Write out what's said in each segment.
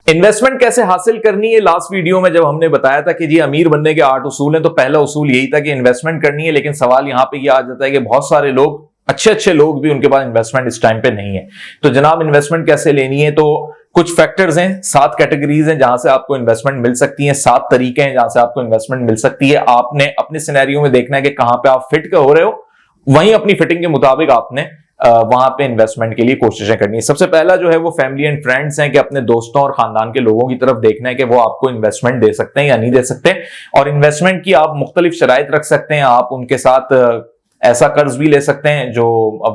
Investment कैसे हासिल करनी है, लास्ट वीडियो में जब हमने बताया था कि जी अमीर बनने के 8 उसूल हैं, तो पहला उसूल यही था कि इन्वेस्टमेंट करनी है। लेकिन सवाल यहां पे ये आ जाता है कि बहुत सारे लोग, अच्छे लोग भी, उनके पास इन्वेस्टमेंट इस टाइम पे नहीं है। तो जनाब इन्वेस्टमेंट कैसे लेनी है, तो कुछ फैक्टर्स हैं, 7 कैटेगरीज हैं जहां से आपको इन्वेस्टमेंट मिल सकती है, 7 तरीके हैं जहां से आपको इन्वेस्टमेंट मिल सकती है। आपने अपने सिनेरियो में देखना है कि कहां पे आप फिट हो रहे हो, वहीं अपनी फिटिंग के मुताबिक आपने वहां पे इन्वेस्टमेंट के लिए कोशिशें करनी है। सबसे पहला जो है वो फैमिली एंड फ्रेंड्स हैं कि अपने दोस्तों और खानदान के लोगों की तरफ देखना है कि वो आपको इन्वेस्टमेंट दे सकते हैं या नहीं दे सकते। और इन्वेस्टमेंट की आप मुख्तलिफ शराइत रख सकते हैं। आप उनके साथ ऐसा कर्ज भी ले सकते हैं जो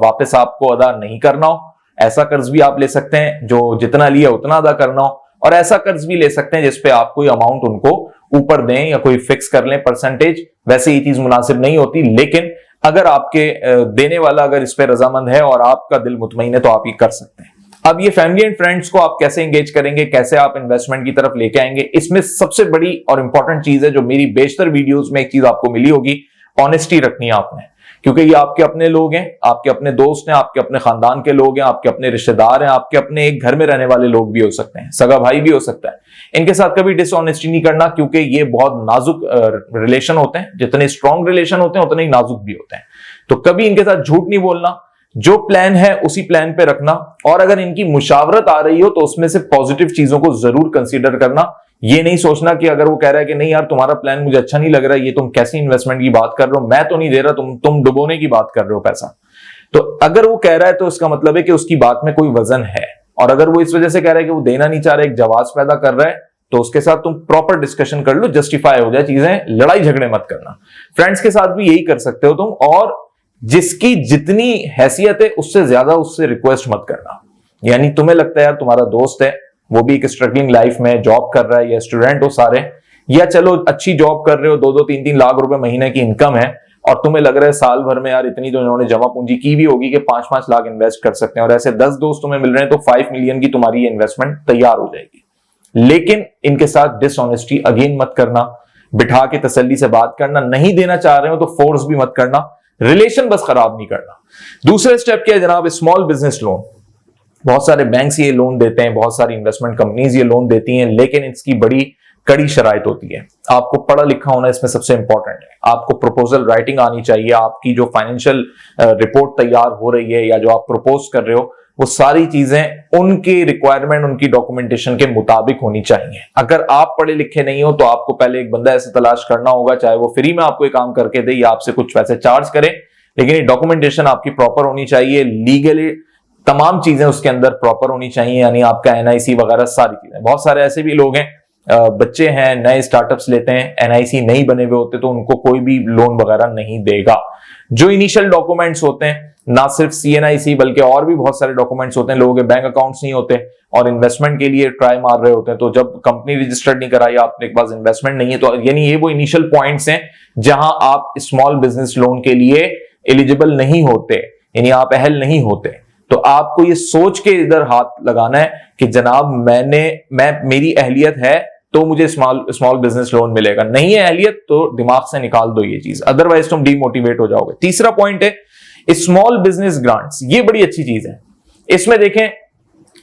वापस आपको अदा नहीं करना हो, ऐसा कर्ज भी आप ले सकते हैं जो जितना लिया उतना अदा करना हो, और ऐसा कर्ज भी ले सकते हैं जिसपे आप कोई अमाउंट उनको ऊपर दें या कोई फिक्स कर लें परसेंटेज। वैसे ये चीज मुनासिब नहीं होती, लेकिन अगर आपके देने वाला अगर इस पे रजामंद है और आपका दिल मुतमईन है तो आप ये कर सकते हैं। अब ये फैमिली एंड फ्रेंड्स को आप कैसे एंगेज करेंगे, कैसे आप इन्वेस्टमेंट की तरफ लेके आएंगे, इसमें सबसे बड़ी और इंपॉर्टेंट चीज है जो मेरी बेशतर वीडियोस में एक चीज आपको मिली होगी, ऑनेस्टी रखनी है आपने। क्योंकि ये आपके अपने लोग हैं, आपके अपने दोस्त हैं, आपके अपने खानदान के लोग हैं, आपके अपने रिश्तेदार हैं, आपके अपने एक घर में रहने वाले लोग भी हो सकते हैं, सगा भाई भी हो सकता है। इनके साथ कभी डिसऑनेस्टी नहीं करना, क्योंकि ये बहुत नाजुक रिलेशन होते हैं। जितने स्ट्रॉन्ग रिलेशन होते हैं उतने ही नाजुक भी होते हैं। तो कभी इनके साथ झूठ नहीं बोलना, जो प्लान है उसी प्लान पे रखना, और अगर इनकी मुशावरत आ रही हो तो उसमें से पॉजिटिव चीजों को जरूर कंसीडर करना। ये नहीं सोचना कि अगर वो कह रहा है कि नहीं यार तुम्हारा प्लान मुझे अच्छा नहीं लग रहा, ये तुम कैसी इन्वेस्टमेंट की बात कर रहे हो, मैं तो नहीं दे रहा, तुम डुबोने की बात कर रहे हो पैसा। तो अगर वो कह रहा है तो इसका मतलब है कि उसकी बात में कोई वजन है। और अगर वो इस वजह से कह रहा है कि वो देना नहीं चाह रहा, एक जवाब पैदा कर रहा है, तो उसके साथ तुम प्रॉपर डिस्कशन कर लो, जस्टिफाई हो जाए चीजें, लड़ाई झगड़े मत करना। फ्रेंड्स के साथ भी यही कर सकते हो तुम, और जिसकी जितनी हैसियत है उससे ज्यादा उससे रिक्वेस्ट मत करना। यानी तुम्हें लगता है यार तुम्हारा दोस्त है, वो भी एक स्ट्रगलिंग लाइफ में जॉब कर रहा है, या स्टूडेंट हो सारे, या चलो अच्छी जॉब कर रहे हो, 2-2, 3-3 लाख रुपए महीने की इनकम है, और तुम्हें लग रहा है साल भर में यार इतनी तो इन्होंने जमा पूंजी की भी होगी कि 5-5 लाख इन्वेस्ट कर सकते हैं, और ऐसे 10 दोस्त तुम्हें मिल रहे हैं तो 5 मिलियन की तुम्हारी इन्वेस्टमेंट तैयार हो जाएगी। लेकिन इनके साथ डिसऑनेस्टी अगेन मत करना, बिठा के तसल्ली से बात करना। नहीं देना चाह रहे हो तो फोर्स भी मत करना, रिलेशन बस खराब नहीं करना। दूसरा स्टेप क्या है जनाब, स्मॉल बिजनेस लोन। बहुत सारे बैंक्स ये लोन देते हैं, बहुत सारी इन्वेस्टमेंट कंपनीज ये लोन देती हैं, लेकिन इसकी बड़ी कड़ी शराइत होती है। आपको पढ़ा लिखा होना इसमें सबसे इंपॉर्टेंट है, आपको प्रपोजल राइटिंग आनी चाहिए, आपकी जो फाइनेंशियल रिपोर्ट तैयार हो रही है या जो आप प्रपोज कर रहे हो, वो सारी चीजें उनकी रिक्वायरमेंट, उनकी डॉक्यूमेंटेशन के मुताबिक होनी चाहिए। अगर आप पढ़े लिखे नहीं हो तो आपको पहले एक बंदा ऐसे तलाश करना होगा, चाहे वो फ्री में आपको एक काम करके दे या आपसे कुछ पैसे चार्ज करे, लेकिन ये डॉक्यूमेंटेशन आपकी प्रॉपर होनी चाहिए, लीगली तमाम चीजें उसके अंदर प्रॉपर होनी चाहिए, यानी आपका एनआईसी वगैरह सारी चीजें। बहुत सारे ऐसे भी लोग हैं, बच्चे हैं, नए स्टार्टअप्स लेते हैं, एनआईसी नहीं बने हुए होते तो उनको कोई भी लोन वगैरह नहीं देगा। जो इनिशियल डॉक्यूमेंट्स होते हैं, ना सिर्फ सीएनआईसी बल्कि और भी बहुत सारे डॉक्यूमेंट्स होते हैं, लोगों के बैंक अकाउंट्स नहीं होते और इन्वेस्टमेंट के लिए ट्राई मार रहे होते हैं, तो जब कंपनी रजिस्टर्ड नहीं कराई, आपके पास इन्वेस्टमेंट नहीं है, तो यानी ये वो इनिशियल पॉइंट्स हैं जहां आप स्मॉल बिजनेस लोन के लिए एलिजिबल नहीं होते, यानी आप अहल नहीं होते। तो आपको ये सोच के इधर हाथ लगाना है कि जनाब मेरी अहलियत है तो मुझे स्मॉल बिजनेस लोन मिलेगा, नहीं है अहलियत तो दिमाग से निकाल दो ये चीज, अदरवाइज तुम डीमोटिवेट हो जाओगे। तीसरा पॉइंट है स्मॉल बिजनेस ग्रांट्स। ये बड़ी अच्छी चीज है। इसमें देखें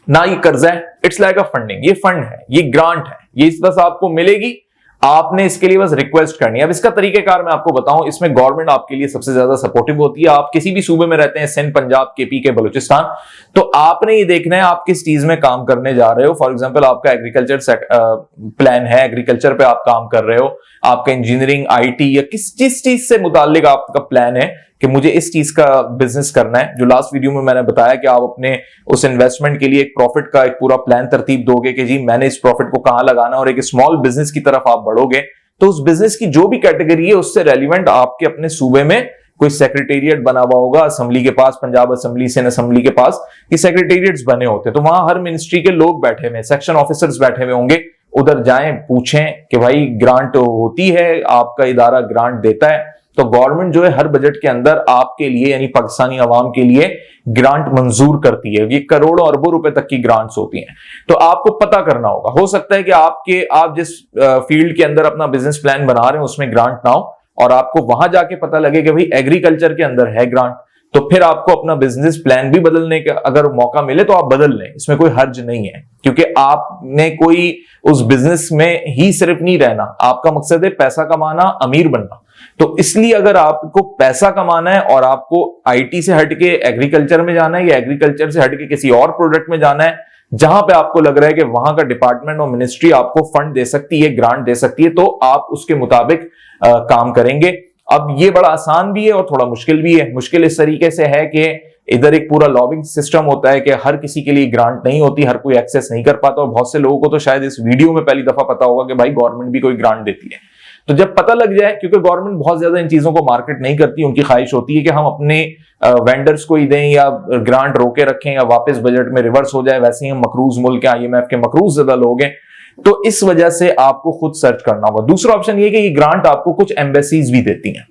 ना ये कर्जा है, इट्स लाइक अ फंडिंग, ये फंड है, ये ग्रांट है, ये बस आपको मिलेगी, आपने इसके लिए बस रिक्वेस्ट करनी है। अब इसका तरीकेकार मैं आपको बताऊं, इसमें गवर्नमेंट आपके लिए सबसे ज्यादा सपोर्टिव होती है। आप किसी भी सूबे में रहते हैं, सिंध, पंजाब, केपी के, बलूचिस्तान, तो आपने ये देखना है आप किस चीज में काम करने जा रहे हो। फॉर एग्जांपल आपका एग्रीकल्चर प्लान है, एग्रीकल्चर पे आप काम कर रहे हो, आपका इंजीनियरिंग, आईटी या किस चीज से मुतालिक आपका प्लान है कि मुझे इस चीज का बिजनेस करना है। जो लास्ट वीडियो में मैंने बताया कि आप अपने उस इन्वेस्टमेंट के लिए एक प्रॉफिट का एक पूरा प्लान तरतीब दोगे कि जी मैंने इस प्रॉफिट को कहां लगाना, और एक स्मॉल बिजनेस की तरफ आप बढ़ोगे, तो उस बिजनेस की जो भी कैटेगरी है उससे रेलिवेंट आपके अपने सूबे में कोई सेक्रेटेरिएट बना हुआ होगा, असेंबली के पास, पंजाब असेंबली, सिंध असेंबली के पास ये सेक्रेटेरिएट्स बने होते हैं, तो वहां हर मिनिस्ट्री के लोग बैठे हुए, सेक्शन ऑफिसर्स बैठे हुए होंगे। उधर जाएं, पूछें कि भाई ग्रांट होती है, आपका इदारा ग्रांट देता है, तो गवर्नमेंट जो है हर बजट के अंदर आपके लिए यानी पाकिस्तानी अवाम के लिए ग्रांट मंजूर करती है। ये करोड़ों अरबों रुपए तक की ग्रांट्स होती हैं। तो आपको पता करना होगा, हो सकता है कि आप जिस फील्ड के अंदर अपना बिजनेस प्लान बना रहे हैं उसमें ग्रांट ना हो, और आपको वहां जाके पता लगे कि भाई एग्रीकल्चर के अंदर है ग्रांट, तो फिर आपको अपना बिजनेस प्लान भी बदलने का अगर मौका मिले तो आप बदल लें, इसमें कोई हर्ज नहीं है, क्योंकि आपने कोई उस बिजनेस में ही सिर्फ नहीं रहना, आपका मकसद है पैसा कमाना, अमीर बनना। तो इसलिए अगर आपको पैसा कमाना है और आपको आईटी से हटके एग्रीकल्चर में जाना है या एग्रीकल्चर से हटके किसी और प्रोडक्ट में जाना है जहां पे आपको लग रहा है कि वहां का डिपार्टमेंट और मिनिस्ट्री आपको फंड दे सकती है, ग्रांट दे सकती है, तो आप उसके मुताबिक काम करेंगे। अब ये बड़ा आसान भी है और थोड़ा मुश्किल भी है। मुश्किल इस तरीके से है कि इधर एक पूरा लॉबिंग सिस्टम होता है कि हर किसी के लिए ग्रांट नहीं होती, हर कोई एक्सेस नहीं कर पाता, और बहुत से लोगों को तो शायद इस वीडियो में पहली दफा पता होगा कि भाई गवर्नमेंट भी कोई ग्रांट देती है। तो जब पता लग जाए, क्योंकि गवर्नमेंट बहुत ज्यादा इन चीजों को मार्केट नहीं करती, उनकी ख्वाहिश होती है कि हम अपने वेंडर्स को ही दें या ग्रांट रोके रखें या वापस बजट में रिवर्स हो जाए, वैसे ही हम मकरूज मुल्क हैं, IMF के मकरूज ज्यादा लोग हैं, तो इस वजह से आपको खुद सर्च करना होगा। दूसरा ऑप्शन ये कि ये ग्रांट आपको कुछ एम्बेसीज भी देती हैं।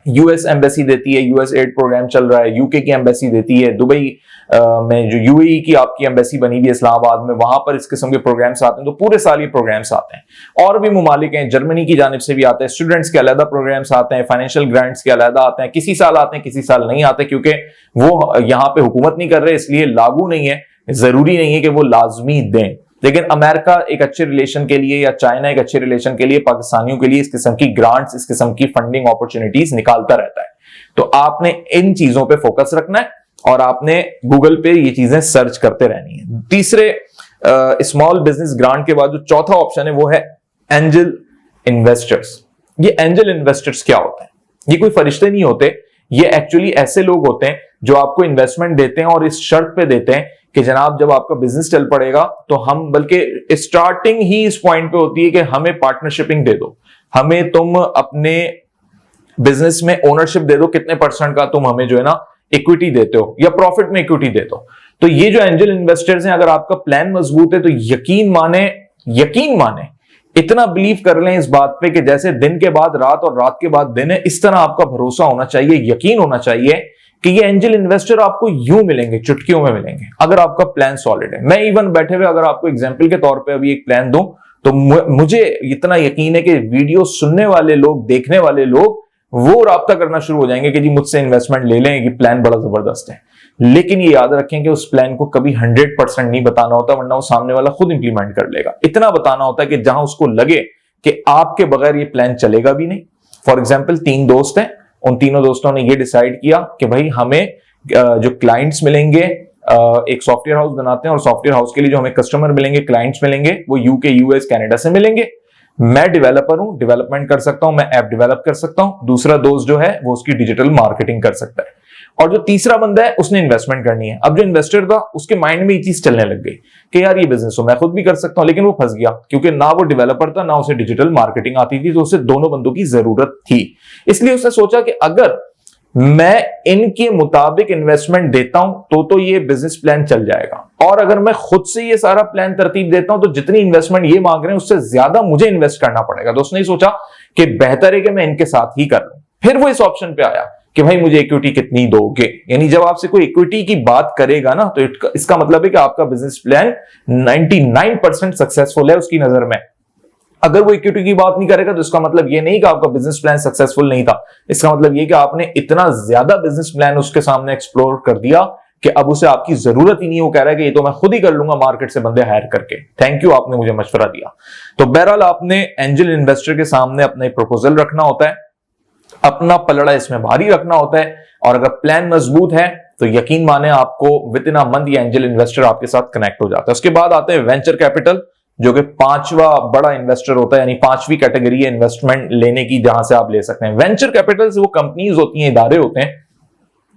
यूएस एम्बेसी देती है, यूएस एड प्रोग्राम चल रहा है, यूके की एम्बेसी देती है, दुबई में जो यूएई की आपकी एम्बेसी बनी हुई है इस्लामाबाद में, वहां पर इस किस्म के प्रोग्राम्स आते हैं, तो पूरे साल ये प्रोग्राम्स आते हैं। और भी मुमालिक हैं, जर्मनी की जानिब से भी आते हैं, स्टूडेंट्स के अलग प्रोग्राम्स आते हैं, फाइनेंशियल ग्रांट्स के अलग आते हैं, किसी साल आते हैं किसी साल नहीं आते, क्योंकि वो यहाँ पे हुकूमत नहीं कर रहे, इसलिए लागू नहीं है, जरूरी नहीं है कि वो लाजमी दें। लेकिन अमेरिका एक अच्छे रिलेशन के लिए या चाइना एक अच्छे रिलेशन के लिए पाकिस्तानियों के लिए इस किस्म की ग्रांट्स, इस किस्म की फंडिंग अपॉर्चुनिटीज निकालता रहता है। तो आपने इन चीजों पे फोकस रखना है और आपने गूगल पे ये चीजें सर्च करते रहनी है। तीसरे स्मॉल बिजनेस ग्रांट के बाद जो चौथा ऑप्शन है वो है एंजल इन्वेस्टर्स। ये एंजल इन्वेस्टर्स क्या होते हैं? ये कोई फरिश्ते नहीं होते, ये एक्चुअली ऐसे लोग होते हैं जो आपको इन्वेस्टमेंट देते हैं और इस शर्त पे देते हैं कि जनाब जब आपका बिजनेस चल पड़ेगा तो हम, बल्कि स्टार्टिंग ही इस पॉइंट पे होती है कि हमें पार्टनरशिपिंग दे दो, हमें तुम अपने बिजनेस में ओनरशिप दे दो, कितने % का तुम हमें जो है ना इक्विटी देते हो या प्रॉफिट में इक्विटी देते हो। तो ये जो एंजल इन्वेस्टर्स हैं, अगर आपका प्लान मजबूत है तो यकीन माने इतना बिलीव कर लें इस बात पे कि जैसे दिन के बाद रात और रात के बाद दिन है, इस तरह आपका भरोसा होना चाहिए, यकीन होना चाहिए कि ये एंजल इन्वेस्टर आपको यूं मिलेंगे, चुटकियों में मिलेंगे, अगर आपका प्लान सॉलिड है। मैं इवन बैठे हुए अगर आपको एग्जांपल के तौर पे अभी एक प्लान दूं तो मुझे इतना यकीन है कि वीडियो सुनने वाले लोग, देखने वाले लोग वो राब्ता करना शुरू हो जाएंगे कि जी मुझसे इन्वेस्टमेंट ले लें, ये प्लान बड़ा जबरदस्त है। लेकिन ये याद रखें कि उस प्लान को कभी 100% नहीं बताना होता, वरना वो सामने वाला खुद इंप्लीमेंट कर लेगा। इतना बताना होता है कि जहां उसको लगे कि आपके बगैर ये प्लान चलेगा भी नहीं। फॉर एग्जाम्पल 3 दोस्त हैं, उन तीनों दोस्तों ने ये डिसाइड किया कि भाई हमें जो क्लाइंट्स मिलेंगे, एक सॉफ्टवेयर हाउस बनाते हैं और सॉफ्टवेयर हाउस के लिए जो हमें कस्टमर मिलेंगे, क्लाइंट्स मिलेंगे, वो यूके, यूएस, कनाडा से मिलेंगे। मैं डेवलपर हूं, डेवलपमेंट कर सकता हूं, मैं ऐप डेवलप कर सकता हूं, दूसरा दोस्त जो है वो उसकी डिजिटल मार्केटिंग कर सकता है, और जो तीसरा बंदा है उसने इन्वेस्टमेंट करनी है। अब जो इन्वेस्टर था उसके माइंड में ये चीज चलने लग गई कि यार ये बिजनेस तो मैं खुद भी कर सकता हूं, लेकिन वो फंस गया क्योंकि ना वो डेवलपर था ना उसे डिजिटल मार्केटिंग आती थी, तो उसे दोनों बंदों की जरूरत थी। इसलिए उसने सोचा कि अगर मैं इनके मुताबिक इन्वेस्टमेंट देता हूं तो ये बिजनेस प्लान चल जाएगा, और अगर मैं खुद से ये सारा प्लान तरतीब देता हूं तो जितनी इन्वेस्टमेंट ये मांग रहे हैं उससे ज्यादा मुझे इन्वेस्ट करना पड़ेगा। तो उसने सोचा कि बेहतर है कि मैं इनके साथ ही कर लूं। फिर वो इस ऑप्शन पे आया कि भाई मुझे इक्विटी कितनी दोगे, यानी जब आपसे कोई इक्विटी की बात करेगा ना तो इसका मतलब है कि आपका बिजनेस प्लान 99% सक्सेसफुल है उसकी नजर में। अगर वो इक्विटी की बात नहीं करेगा तो इसका मतलब ये नहीं कि आपका बिजनेस प्लान सक्सेसफुल नहीं था, इसका मतलब ये कि आपने इतना ज्यादा बिजनेस प्लान उसके सामने एक्सप्लोर कर दिया कि अब उसे आपकी जरूरत ही नहीं। वो कह रहा है कि ये तो मैं खुद ही कर लूंगा मार्केट से बंदे हायर करके, थैंक यू आपने मुझे मशवरा दिया। तो बहरहाल आपने एंजल इन्वेस्टर के सामने अपना एक प्रपोजल रखना होता है, अपना पलड़ा इसमें भारी रखना होता है, और अगर प्लान मजबूत है तो यकीन माने आपको विद इन अ मंथ ये एंजल इन्वेस्टर आपके साथ कनेक्ट हो जाता है। उसके बाद आते हैं वेंचर कैपिटल, जो कि 5वां बड़ा इन्वेस्टर होता है, यानी 5वीं कैटेगरी है इन्वेस्टमेंट लेने की जहां से आप ले सकते हैं। वेंचर कैपिटल से वो कंपनीज होती हैं, इदारे होते हैं,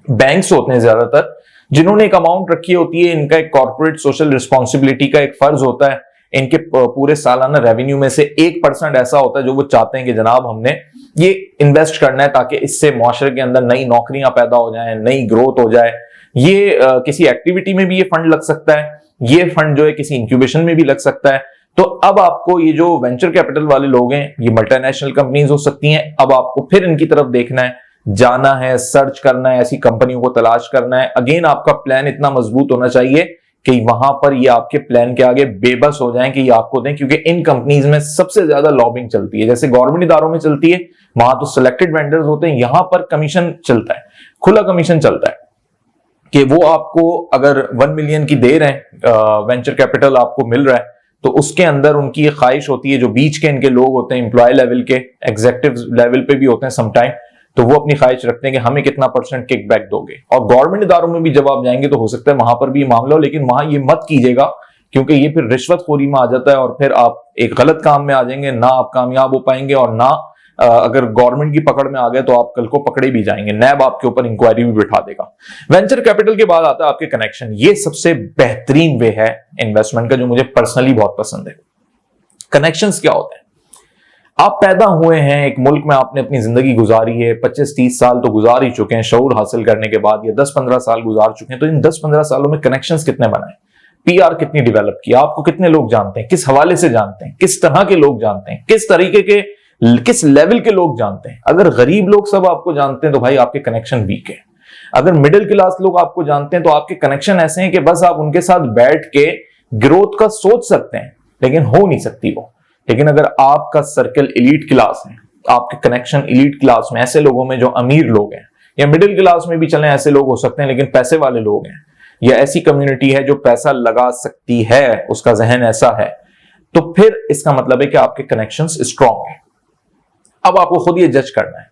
बैंक्स होते हैं ज्यादातर, जिन्होंने एक अमाउंट रखी होती है, इनका एक कॉर्पोरेट सोशल रिस्पॉन्सिबिलिटी का एक फर्ज होता है, इनके पूरे सालाना रेवेन्यू में से 1% ऐसा होता है जो वो चाहते हैं कि जनाब हमने ये इन्वेस्ट करना है ताकि इससे मुआशरे के अंदर नई नौकरियां पैदा हो जाएं, नई ग्रोथ हो जाए। ये किसी एक्टिविटी में भी ये फंड लग सकता है, ये फंड जो है किसी इंक्यूबेशन में भी लग सकता है। तो अब आपको ये जो वेंचर कैपिटल वाले लोग हैं, ये मल्टीनेशनल कंपनीज हो सकती हैं, अब आपको फिर इनकी तरफ देखना है, जाना है, सर्च करना है, ऐसी कंपनियों को तलाश करना है। अगेन आपका प्लान इतना मजबूत होना चाहिए कि वहां पर ये आपके प्लान के आगे बेबस हो जाएं कि ये आपको दें, क्योंकि इन कंपनीज में सबसे ज्यादा लॉबिंग चलती है। जैसे गवर्नमेंट इदारों में चलती है, वहां तो सिलेक्टेड वेंडर्स होते हैं, यहां पर कमीशन चलता है, खुला कमीशन चलता है कि वो आपको अगर 1 मिलियन की दे रहे हैं, वेंचर कैपिटल आपको मिल रहा है, तो उसके अंदर उनकी ये ख्वाहिश होती है, जो बीच के इनके लोग होते हैं, एम्प्लॉय लेवल के, एग्जीक्यूटिव लेवल पे भी होते हैं समटाइम, तो वो अपनी ख्वाहिश रखते हैं कि हमें कितना % किकबैक दोगे। और गवर्नमेंट इदारों में भी जब आप जाएंगे तो हो सकता है वहां पर भी मामला हो, लेकिन वहां ये मत कीजिएगा, क्योंकि ये फिर रिश्वतखोरी में आ जाता है और फिर आप एक गलत काम में आ जाएंगे, ना आप कामयाब हो पाएंगे और ना अगर गवर्नमेंट की पकड़ में आ गए तो आप कल को पकड़े भी जाएंगे, नैब आपके ऊपर इंक्वायरी भी बिठा देगा। वेंचर कैपिटल के बाद आता है आपके कनेक्शन। ये सबसे बेहतरीन वे है इन्वेस्टमेंट का, जो मुझे पर्सनली बहुत पसंद है। कनेक्शंस क्या होते हैं? आप पैदा हुए हैं एक मुल्क में, आपने अपनी जिंदगी गुजारी है, 25-30 साल तो गुजार ही चुके हैं शऊर हासिल करने के बाद, या 10-15 साल गुजार चुके हैं, तो इन 10-15 सालों में कनेक्शंस कितने बनाए, PR कितनी डेवलप की, आपको कितने लोग जानते हैं, किस हवाले से जानते हैं, किस तरह के लोग जानते हैं, किस तरीके के, किस लेवल के लोग जानते हैं। अगर गरीब लोग सब आपको जानते हैं तो भाई आपके कनेक्शन वीक है। अगर मिडिल क्लास लोग आपको जानते हैं तो आपके कनेक्शन ऐसे हैं कि बस आप उनके साथ बैठ के ग्रोथ का सोच सकते हैं, लेकिन हो नहीं सकती वो। लेकिन अगर आपका सर्कल एलीट क्लास है, आपके कनेक्शन एलीट क्लास में, ऐसे लोगों में जो अमीर लोग हैं, या मिडिल क्लास में भी चलें, ऐसे लोग हो सकते हैं लेकिन पैसे वाले लोग हैं, या ऐसी कम्युनिटी है जो पैसा लगा सकती है, उसका जहन ऐसा है, तो फिर इसका मतलब है कि आपके कनेक्शंस स्ट्रांग हैं। अब आपको खुद ये जज करना है।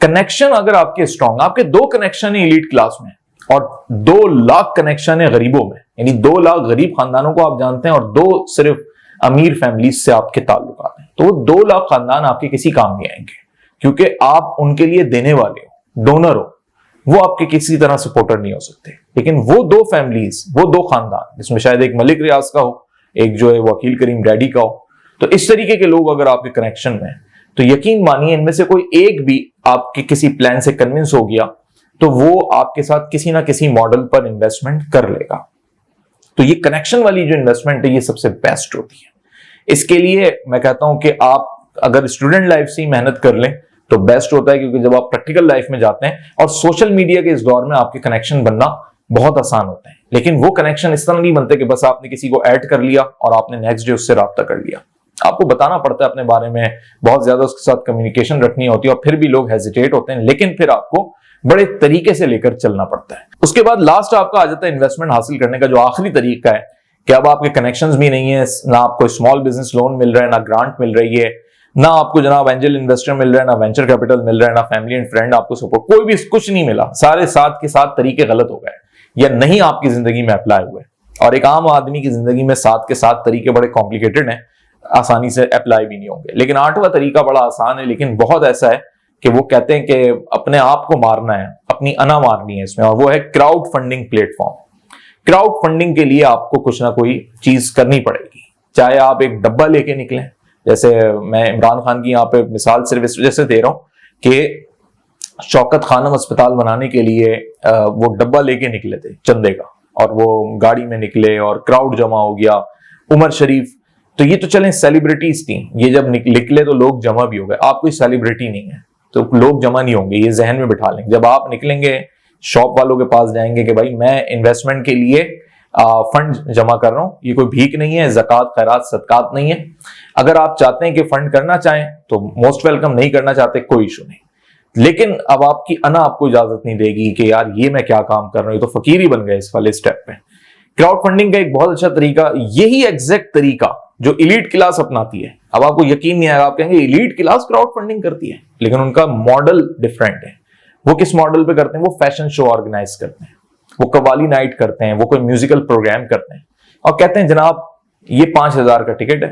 कनेक्शन अगर आपके स्ट्रांग, आपके 2 कनेक्शन है एलीट क्लास में और 2 लाख कनेक्शन है गरीबों में, यानी 2 लाख गरीब खानदानों को आप जानते हैं और 2 सिर्फ अमीर फैमिलीज से आपके ताल्लुकात हैं, तो वो 2 लाख खानदान आपके किसी काम नहीं आएंगे, क्योंकि आप उनके लिए देने वाले हो, डोनर हो, वो आपके किसी तरह सपोर्टर नहीं हो सकते। लेकिन वो 2 फैमिलीज, वो 2 खानदान, जिसमें शायद एक मलिक रियाज का हो, एक जो है वकील करीम डैडी का हो, तो इस तरीके के लोग अगर आपके कनेक्शन में, तो यकीन मानिए इनमें से कोई एक भी आपके किसी प्लान से कन्विंस हो गया तो वो आपके साथ किसी ना किसी मॉडल पर इन्वेस्टमेंट कर लेगा। तो ये कनेक्शन वाली जो इन्वेस्टमेंट है ये सबसे बेस्ट होती है। इसके लिए मैं कहता हूं कि आप अगर स्टूडेंट लाइफ से ही मेहनत कर लें तो बेस्ट होता है, क्योंकि जब आप प्रैक्टिकल लाइफ में जाते हैं और सोशल मीडिया के इस दौर में आपके कनेक्शन बनना बहुत आसान होता है। लेकिन वो कनेक्शन इस तरह नहीं बनते कि बस आपने किसी को ऐड कर लिया और आपने नेक्स्ट डे उससे राब्ता कर लिया। आपको बताना पड़ता है अपने बारे में, बहुत ज्यादा उसके साथ कम्युनिकेशन रखनी होती है और फिर भी लोग हेजिटेट होते हैं, लेकिन फिर आपको बड़े तरीके से लेकर चलना पड़ता है। उसके बाद लास्ट आपका आ जाता है इन्वेस्टमेंट हासिल करने का जो आखिरी तरीका है कि अब आपके कनेक्शंस भी नहीं है, ना आपको स्मॉल बिजनेस लोन मिल रहा है, ना ग्रांट मिल रही है, ना आपको जनाब एंजल इन्वेस्टर मिल रहा है, ना वेंचर कैपिटल मिल रहा है, ना फैमिली एंड फ्रेंड आपको सपोर्ट, कोई भी कुछ नहीं मिला। सारे 7 के 7 तरीके गलत हो गए या नहीं आपकी जिंदगी में अप्लाई हुए। और एक आम आदमी की जिंदगी में 7 के 7 तरीके बड़े कॉम्प्लिकेटेड हैं, आसानी से अप्लाई भी नहीं होंगे। लेकिन 8वां तरीका बड़ा आसान है, लेकिन बहुत ऐसा है कि वो कहते हैं कि अपने आप को मारना है, अपनी अना मारनी है इसमें, और वो है crowd funding platform. Crowd funding के लिए आपको कुछ ना कोई चीज करनी पड़ेगी, चाहे आप एक डब्बा लेके निकलें, जैसे मैं इमरान खान की यहाँ पे मिसाल सिर्फ इस वजह से दे रहा हूं कि शौकत खानम अस्पताल बनाने के लिए वो डब्बा लेके निकले थे चंदे का, और वो गाड़ी में निकले और क्राउड जमा हो गया। उमर शरीफ, तो ये तो चलें सेलिब्रिटीज थी, ये जब निकले तो लोग जमा भी हो गए। आप कोई सेलिब्रिटी नहीं है तो लोग जमा नहीं होंगे, ये जहन में बिठा लेंगे। जब आप निकलेंगे शॉप वालों के पास जाएंगे कि भाई मैं इन्वेस्टमेंट के लिए फंड जमा कर रहा हूं, ये कोई भीख नहीं है, ज़कात खैरात सदकात नहीं है। अगर आप चाहते हैं कि फंड करना चाहें तो मोस्ट वेलकम, नहीं करना चाहते कोई इशू नहीं। लेकिन अब आपकी अना आपको इजाजत नहीं देगी कि यार ये मैं क्या काम कर रहा हूं, ये तो फकीर ही बन गए इस वाले स्टेप पे। क्राउड फंडिंग का एक बहुत अच्छा तरीका, यही एग्जैक्ट तरीका जो इलीट क्लास अपनाती है। अब आपको यकीन नहीं आएगा, आप कहेंगे इलीट क्लास क्राउड फंडिंग करती है, लेकिन उनका मॉडल डिफरेंट है। वो किस मॉडल पे करते हैं? वो फैशन शो ऑर्गेनाइज करते हैं, वो कवाली नाइट करते हैं, वो कोई म्यूजिकल प्रोग्राम करते हैं और कहते हैं जनाब ये 5000 का टिकट है।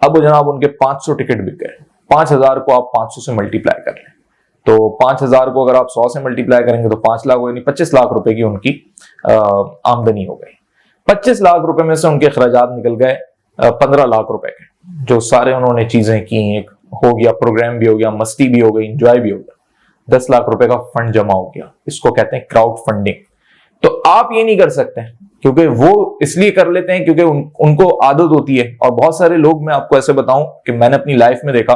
अब जनाब उनके 500 टिकट बिक गए। 5000 को आप 500 से मल्टीप्लाई कर लें, तो 5000 को अगर आप 100 से मल्टीप्लाई करेंगे तो 5 लाख, यानी 25 लाख रुपए की उनकी आमदनी हो गई। 25 लाख रुपए में से उनके खर्चात निकल गए 15 लाख रुपए के, जो सारे उन्होंने चीजें की, एक हो गया प्रोग्राम भी हो गया, मस्ती भी हो गई, इंजॉय भी हो गया, 10 लाख रुपए का फंड जमा हो गया। इसको कहते हैं क्राउड फंडिंग। तो आप ये नहीं कर सकते, क्योंकि वो इसलिए कर लेते हैं क्योंकि उनको आदत होती है। और बहुत सारे लोग, मैं आपको ऐसे बताऊं कि मैंने अपनी लाइफ में देखा,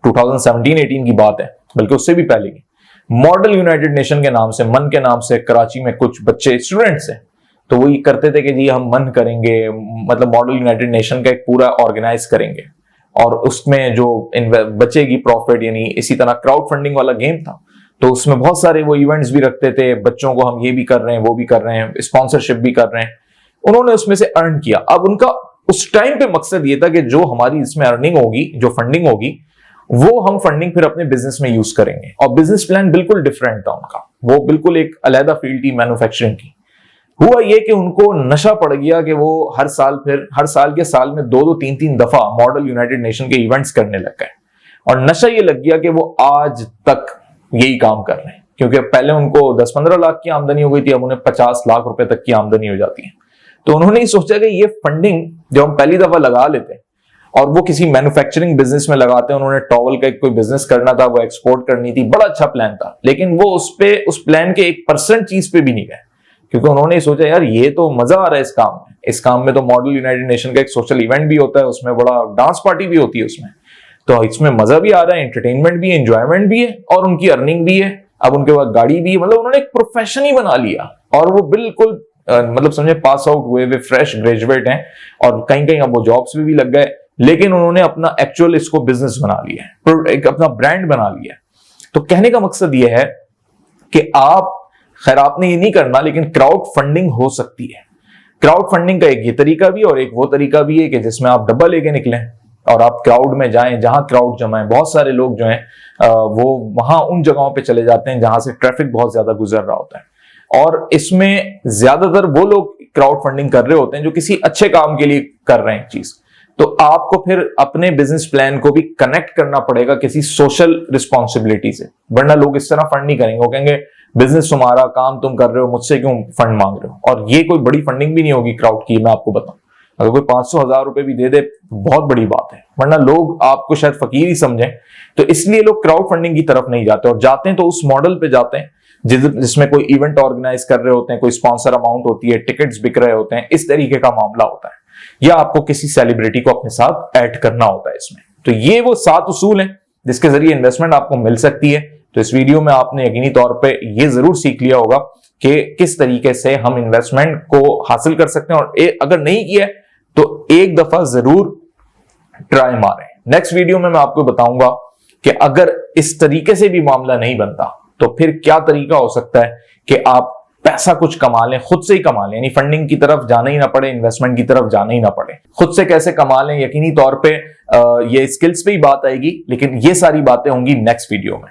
2017-18 की बात है, बल्कि उससे भी पहले की, मॉडल यूनाइटेड नेशन के नाम से, मन के नाम से, कराची में कुछ बच्चे स्टूडेंट्स हैं, तो वो ये करते थे कि जी हम मन करेंगे, मतलब मॉडल यूनाइटेड नेशन का एक पूरा ऑर्गेनाइज करेंगे और उसमें जो बचेगी प्रॉफिट, यानी इसी तरह क्राउड फंडिंग वाला गेम था, तो उसमें बहुत सारे वो इवेंट्स भी रखते थे, बच्चों को हम ये भी कर रहे हैं वो भी कर रहे हैं, स्पॉन्सरशिप भी कर रहे हैं। उन्होंने उसमें से अर्न किया। अब उनका उस टाइम पे मकसद ये था कि जो हमारी इसमें अर्निंग होगी, जो फंडिंग होगी, वो हम फंडिंग फिर अपने बिजनेस में यूज करेंगे। और बिजनेस प्लान बिल्कुल डिफरेंट था उनका, वो बिल्कुल एक अलग फील्ड थी मैन्युफैक्चरिंग की। हुआ ये कि उनको नशा पड़ गया कि वो हर साल के साल में 2-3 दफा मॉडल यूनाइटेड नेशन के इवेंट्स करने लग गए। और नशा ये लग गया कि वो आज तक यही काम कर रहे हैं, क्योंकि पहले उनको 10-15 लाख की आमदनी हो गई थी, अब उन्हें 50 लाख रुपए तक की आमदनी हो जाती है। तो उन्होंने ही सोचा कि ये फंडिंग जो हम पहली दफा लगा लेते हैं और वो किसी मैन्युफैक्चरिंग बिजनेस में लगाते हैं, उन्होंने टॉवल का कोई बिजनेस करना था, वो एक्सपोर्ट करनी थी, बड़ा अच्छा प्लान था, लेकिन वो उस प्लान के 1% चीज पे भी नहीं गए, क्योंकि उन्होंने सोचा यार ये तो मजा आ रहा है इस काम में तो मॉडल यूनाइटेड नेशन का एक सोशल इवेंट भी होता है, उसमें बड़ा डांस पार्टी भी होती है उसमें, तो इसमें मजा भी आ रहा है, एंटरटेनमेंट भी है, एंजॉयमेंट भी है और उनकी अर्निंग भी है। अब उनके पास गाड़ी भी है, मतलब उन्होंने एक प्रोफेशन ही बना लिया। और वो बिल्कुल मतलब समझे पास आउट हुए वे फ्रेश ग्रेजुएट हैं और कहीं कहीं अब वो जॉब्स में भी लग गए, लेकिन उन्होंने अपना एक्चुअल इसको बिजनेस बना लिया है, एक अपना ब्रांड बना लिया है। तो कहने का मकसद ये है कि खैर आपने ये नहीं करना, लेकिन क्राउड फंडिंग हो सकती है। क्राउड फंडिंग का एक ये तरीका भी और एक वो तरीका भी है कि जिसमें आप डब्बा लेके निकलें और आप क्राउड में जाएं, जहां क्राउड जमा है। बहुत सारे लोग जो हैं वो वहां उन जगहों पे चले जाते हैं जहां से ट्रैफिक बहुत ज्यादा गुजर रहा होता है, और इसमें ज्यादातर वो लोग क्राउड फंडिंग कर रहे होते हैं जो किसी अच्छे काम के लिए कर रहे हैं चीज। तो आपको फिर अपने बिजनेस प्लान को भी कनेक्ट करना पड़ेगा किसी सोशल रिस्पॉन्सिबिलिटी से, वरना लोग इस तरह फंड नहीं करेंगे। वो कहेंगे बिजनेस तुम्हारा, काम तुम कर रहे हो, मुझसे क्यों फंड मांग रहे हो। और ये कोई बड़ी फंडिंग भी नहीं होगी क्राउड की, मैं आपको बताऊं। अगर कोई 500,000 रुपए भी दे दे बहुत बड़ी बात है, वरना लोग आपको शायद फकीर ही समझें। तो इसलिए लोग क्राउड फंडिंग की तरफ नहीं जाते, और जाते हैं तो उस मॉडल पे जाते हैं जिसमें कोई इवेंट ऑर्गेनाइज कर रहे होते हैं, कोई स्पॉन्सर अमाउंट होती है, टिकट्स बिक रहे होते हैं, इस तरीके का मामला होता है, या आपको किसी सेलिब्रिटी को अपने साथ ऐड करना होता है इसमें। तो ये वो 7 उसूल हैं जिसके जरिए इन्वेस्टमेंट आपको मिल सकती है। तो इस वीडियो में आपने यकीनी तौर पे ये जरूर सीख लिया होगा कि किस तरीके से हम इन्वेस्टमेंट को हासिल कर सकते हैं, और अगर नहीं किया तो एक दफा जरूर ट्राई मारें। नेक्स्ट वीडियो में मैं आपको बताऊंगा कि अगर इस तरीके से भी मामला नहीं बनता तो फिर क्या तरीका हो सकता है कि आप पैसा कुछ कमा लें, खुद से ही कमा लें, यानी फंडिंग की तरफ जाना ही ना पड़े, इन्वेस्टमेंट की तरफ जाना ही ना पड़े, खुद से कैसे कमा लें। यकीनी तौर पे ये स्किल्स पे ही बात आएगी, लेकिन ये सारी बातें होंगी नेक्स्ट वीडियो में।